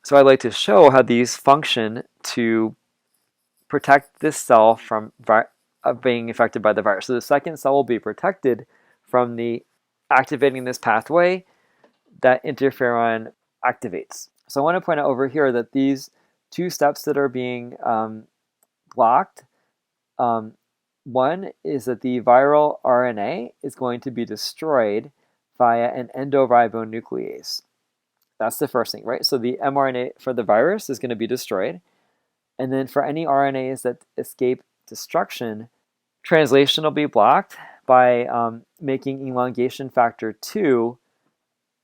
So I'd like to show how these function to protect this cell from being affected by the virus. So the second cell will be protected from the activating this pathway that interferon activates. So I want to point out over here that these two steps that are being blocked, one is that the viral RNA is going to be destroyed via an endoribonuclease. That's the first thing, right? So the mRNA for the virus is going to be destroyed. And then for any RNAs that escape destruction, translation will be blocked by making elongation factor 2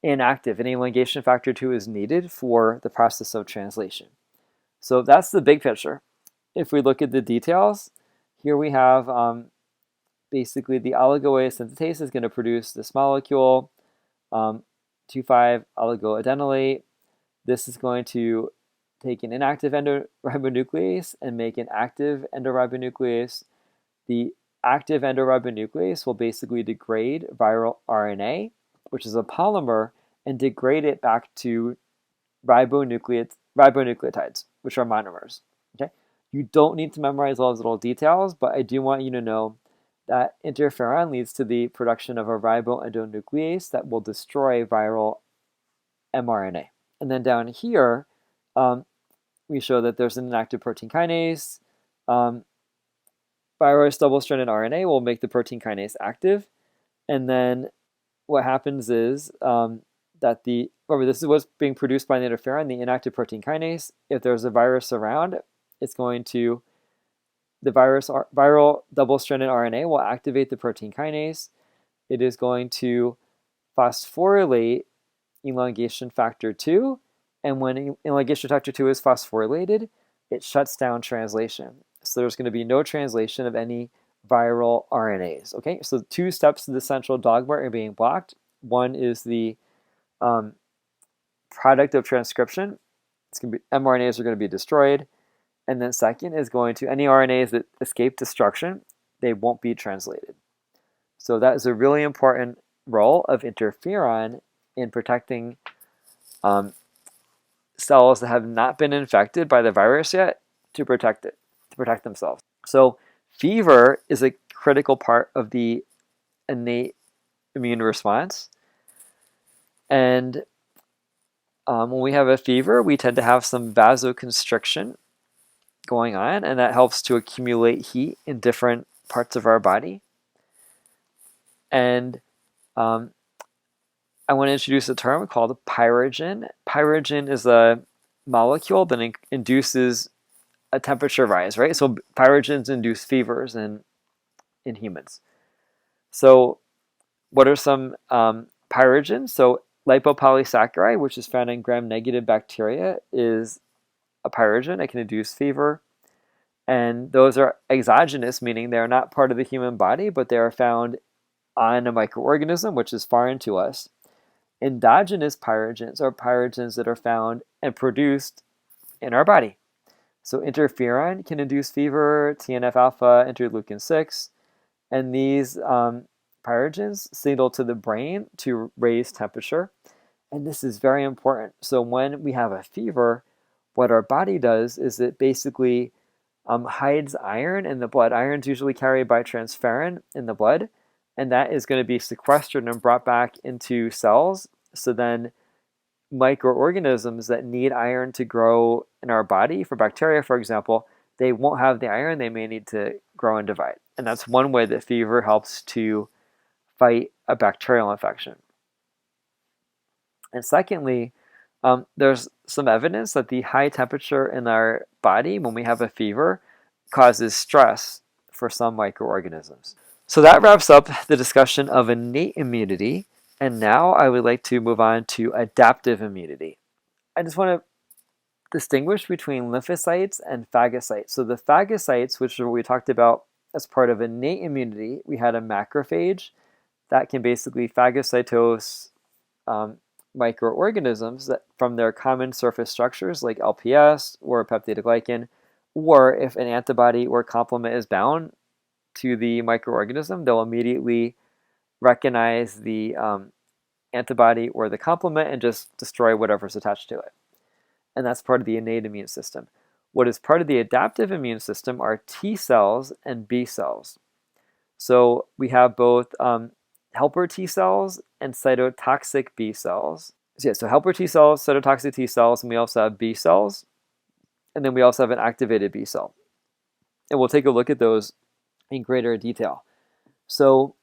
inactive. And elongation factor 2 is needed for the process of translation. So that's the big picture. If we look at the details, here we have basically the oligo-A synthetase is going to produce this molecule, 2,5-oligoadenylate. This is going to take an inactive endoribonuclease and make an active endoribonuclease. The active endoribonuclease will basically degrade viral RNA, which is a polymer, and degrade it back to ribonucleotides, which are monomers. Okay, you don't need to memorize all those little details, but I do want you to know that interferon leads to the production of a riboendonuclease that will destroy viral mRNA. And then down here, we show that there's an inactive protein kinase. Virus double-stranded RNA will make the protein kinase active. And then what happens is that remember, this is what's being produced by the interferon, the inactive protein kinase. If there's a virus around, it's going to, the viral double-stranded RNA will activate the protein kinase. It is going to phosphorylate elongation factor 2. And when elongation factor 2 is phosphorylated, it shuts down translation. So there's going to be no translation of any viral RNAs. Okay, so 2 steps of the central dogma are being blocked. One is the product of transcription. It's going to be mRNAs are going to be destroyed. And then second is going to any RNAs that escape destruction, they won't be translated. So that is a really important role of interferon in protecting cells that have not been infected by the virus yet to protect themselves. So fever is a critical part of the innate immune response. And when we have a fever, we tend to have some vasoconstriction going on, and that helps to accumulate heat in different parts of our body. And I want to introduce a term called pyrogen. Pyrogen is a molecule that induces a temperature rise, right? So pyrogens induce fevers in humans. So what are some pyrogens? So lipopolysaccharide, which is found in gram-negative bacteria, is a pyrogen. It can induce fever. And those are exogenous, meaning they're not part of the human body, but they are found on a microorganism, which is foreign to us. Endogenous pyrogens are pyrogens that are found and produced in our body. So interferon can induce fever, TNF-alpha, interleukin-6, and these pyrogens signal to the brain to raise temperature. And this is very important. So when we have a fever, what our body does is it basically hides iron in the blood. Iron is usually carried by transferrin in the blood, and that is going to be sequestered and brought back into cells. So then microorganisms that need iron to grow in our body, for bacteria, for example, they won't have the iron. They may need to grow and divide. And that's one way that fever helps to fight a bacterial infection. And secondly, there's some evidence that the high temperature in our body when we have a fever causes stress for some microorganisms. So that wraps up the discussion of innate immunity. And now I would like to move on to adaptive immunity. I just want to distinguish between lymphocytes and phagocytes. So the phagocytes, which are what we talked about as part of innate immunity, we had a macrophage that can basically phagocytose microorganisms that from their common surface structures like LPS or peptidoglycan, or if an antibody or complement is bound to the microorganism, they'll immediately recognize the antibody or the complement and just destroy whatever's attached to it. and that's part of the innate immune system. What is part of the adaptive immune system are T cells and B cells. So we have both helper T cells and cytotoxic B cells. So yeah, so helper T cells, cytotoxic T cells, and we also have B cells, and then we also have an activated B cell. And we'll take a look at those in greater detail. So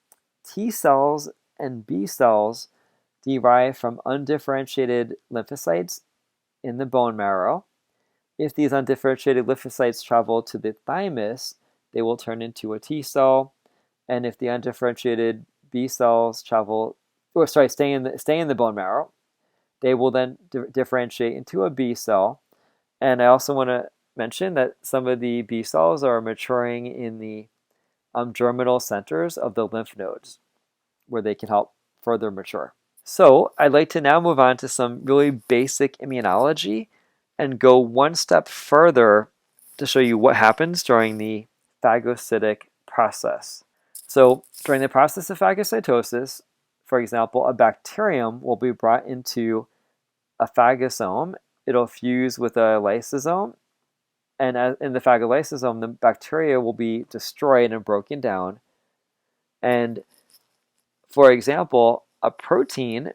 T cells and B cells derive from undifferentiated lymphocytes in the bone marrow. If these undifferentiated lymphocytes travel to the thymus, they will turn into a T cell. And if the undifferentiated B cells stay in the bone marrow, they will then differentiate into a B cell. And I also want to mention that some of the B cells are maturing in the germinal centers of the lymph nodes, where they can help further mature. So I'd like to now move on to some really basic immunology and go one step further to show you what happens during the phagocytic process. So during the process of phagocytosis, for example, a bacterium will be brought into a phagosome. It'll fuse with a lysosome, and in the phagolysosome, the bacteria will be destroyed and broken down. And for example, a protein,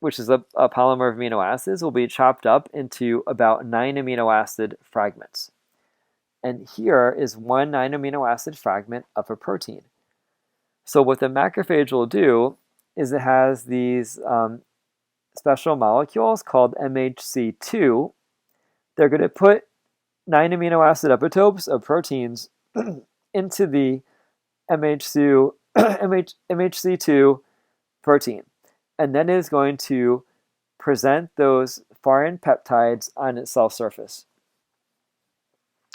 which is a polymer of amino acids, will be chopped up into about 9 amino acid fragments. And here is one 9 amino acid fragment of a protein. So what the macrophage will do is it has these special molecules called MHC2. They're going to put 9 amino acid epitopes of proteins into the MHC2 protein. And then it is going to present those foreign peptides on its cell surface.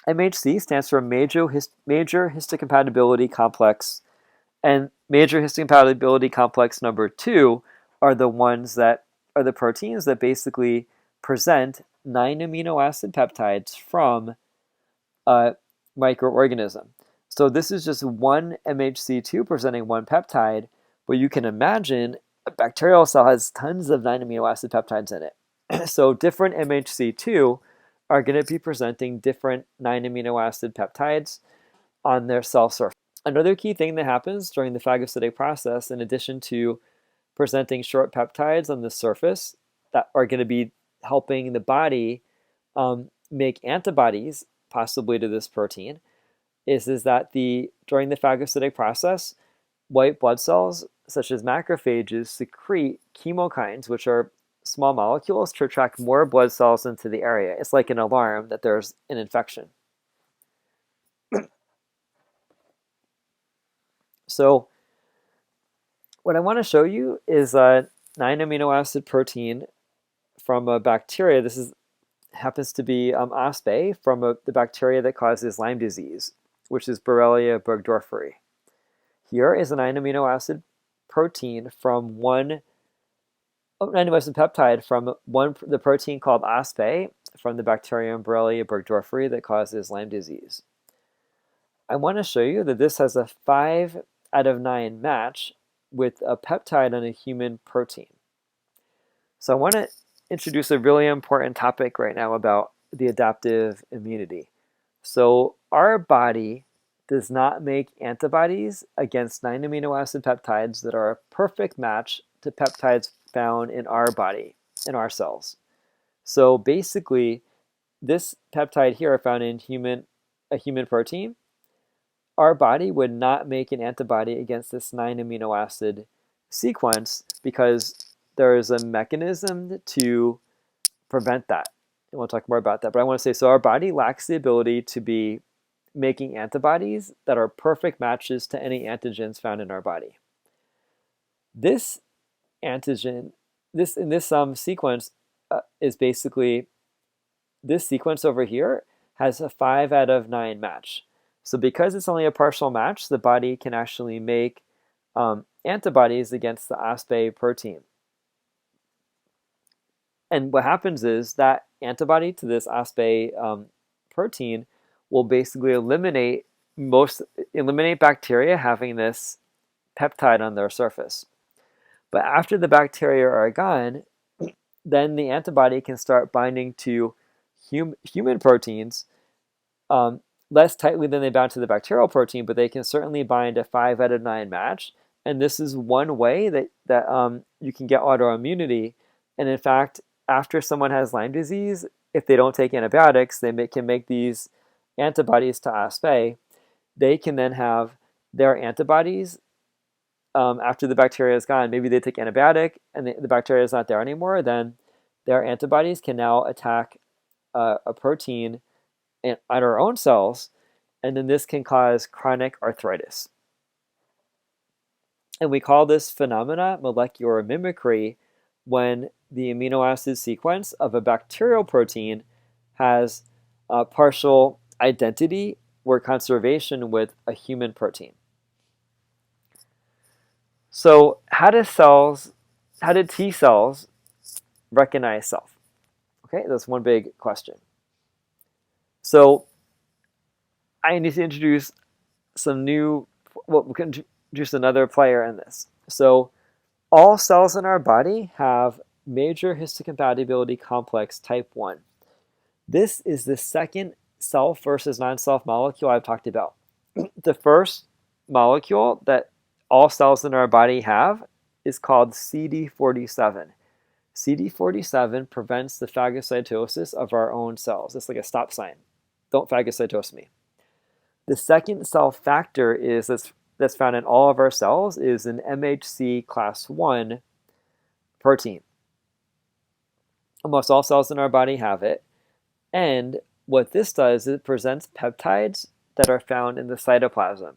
MHC stands for major histocompatibility complex, and major histocompatibility complex number 2 are the ones that are the proteins that basically present 9 amino acid peptides from a microorganism. So this is just one MHC2 presenting one peptide, but you can imagine a bacterial cell has tons of 9 amino acid peptides in it. So different MHC2 are going to be presenting different 9 amino acid peptides on their cell surface. Another key thing that happens during the phagocytic process, in addition to presenting short peptides on the surface that are going to be helping the body make antibodies possibly to this protein, is that during the phagocytic process, white blood cells such as macrophages secrete chemokines, which are small molecules to attract more blood cells into the area. It's like an alarm that there's an infection. So what I want to show you is a 9 amino acid protein from a bacteria. This happens to be OspA from the bacteria that causes Lyme disease, which is Borrelia burgdorferi. Here is a 9 amino acid protein from 9 amino acid peptide from the protein called OspA from the bacterium Borrelia burgdorferi that causes Lyme disease. I want to show you that this has a 5 out of 9 match with a peptide on a human protein. So I want to introduce a really important topic right now about the adaptive immunity. So our body does not make antibodies against 9 amino acid peptides that are a perfect match to peptides found in our body, in our cells. So basically, this peptide here found in a human protein, our body would not make an antibody against this 9 amino acid sequence because there is a mechanism to prevent that. And we'll talk more about that. But I want to say, so our body lacks the ability to be making antibodies that are perfect matches to any antigens found in our body. This antigen, in this sequence is basically, this sequence over here has a 5 out of 9 match. So because it's only a partial match, the body can actually make antibodies against the OspA protein. And what happens is that antibody to this OspA protein will basically eliminate bacteria having this peptide on their surface. But after the bacteria are gone, then the antibody can start binding to human proteins less tightly than they bound to the bacterial protein, but they can certainly bind a 5 out of 9 match. And this is one way that you can get autoimmunity. And in fact, after someone has Lyme disease, if they don't take antibiotics, they can make these antibodies to OspA. They can then have their antibodies after the bacteria is gone. Maybe they take antibiotic and the bacteria is not there anymore. Then their antibodies can now attack a protein on our own cells, and then this can cause chronic arthritis. And we call this phenomena molecular mimicry when the amino acid sequence of a bacterial protein has a partial identity or conservation with a human protein. So how did T cells recognize self? Okay, that's one big question. So I need to introduce we can introduce another player in this. So all cells in our body have major histocompatibility complex type 1. This is the second self versus non-self molecule I've talked about. The first molecule that all cells in our body have is called CD47. CD47 prevents the phagocytosis of our own cells. It's like a stop sign. Don't phagocytose me. The second cell factor that's found in all of our cells is an MHC class 1 protein. Almost all cells in our body have it. And what this does is it presents peptides that are found in the cytoplasm.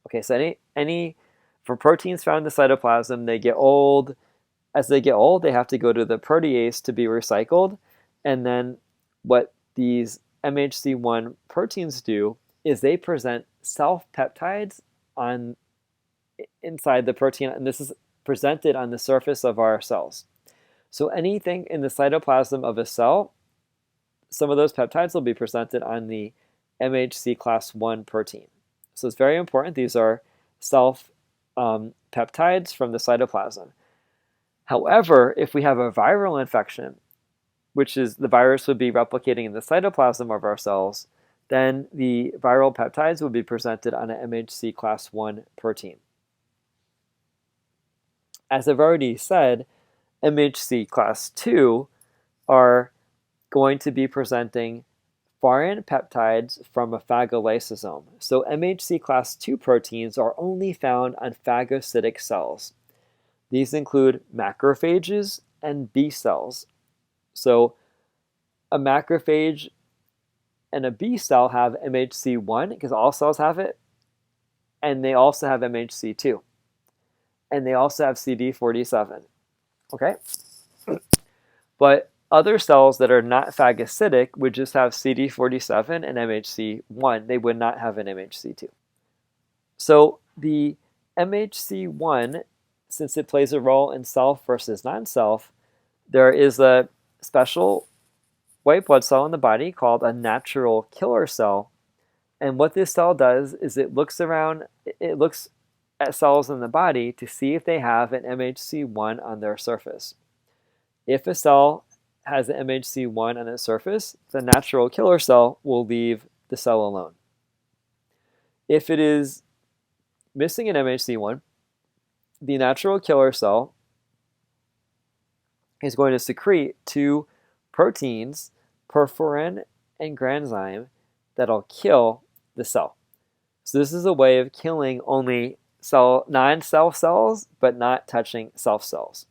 Okay, so for proteins found in the cytoplasm, they get old. As they get old, they have to go to the protease to be recycled. And then what these MHC1 proteins do is they present self-peptides inside the protein, and this is presented on the surface of our cells. So anything in the cytoplasm of a cell, some of those peptides will be presented on the MHC class 1 protein. So it's very important. These are self-peptides from the cytoplasm. However, if we have a viral infection, which is the virus would be replicating in the cytoplasm of our cells, then the viral peptides would be presented on an MHC class 1 protein. As I've already said, MHC class 2 are going to be presenting foreign peptides from a phagolysosome. So MHC class 2 proteins are only found on phagocytic cells. These include macrophages and B cells. So a macrophage and a B cell have MHC1 because all cells have it, and they also have MHC2, and they also have CD47. Okay? But other cells that are not phagocytic would just have CD47 and MHC1. They would not have an MHC2. So the MHC1, since it plays a role in self versus non-self, there is a special white blood cell in the body called a natural killer cell. And what this cell does is it looks at cells in the body to see if they have an MHC1 on their surface. If a cell has an MHC1 on its surface, the natural killer cell will leave the cell alone. If it is missing an MHC1, the natural killer cell is going to secrete two proteins, perforin and granzyme, that'll kill the cell. So this is a way of killing only non-self cells, but not touching self cells.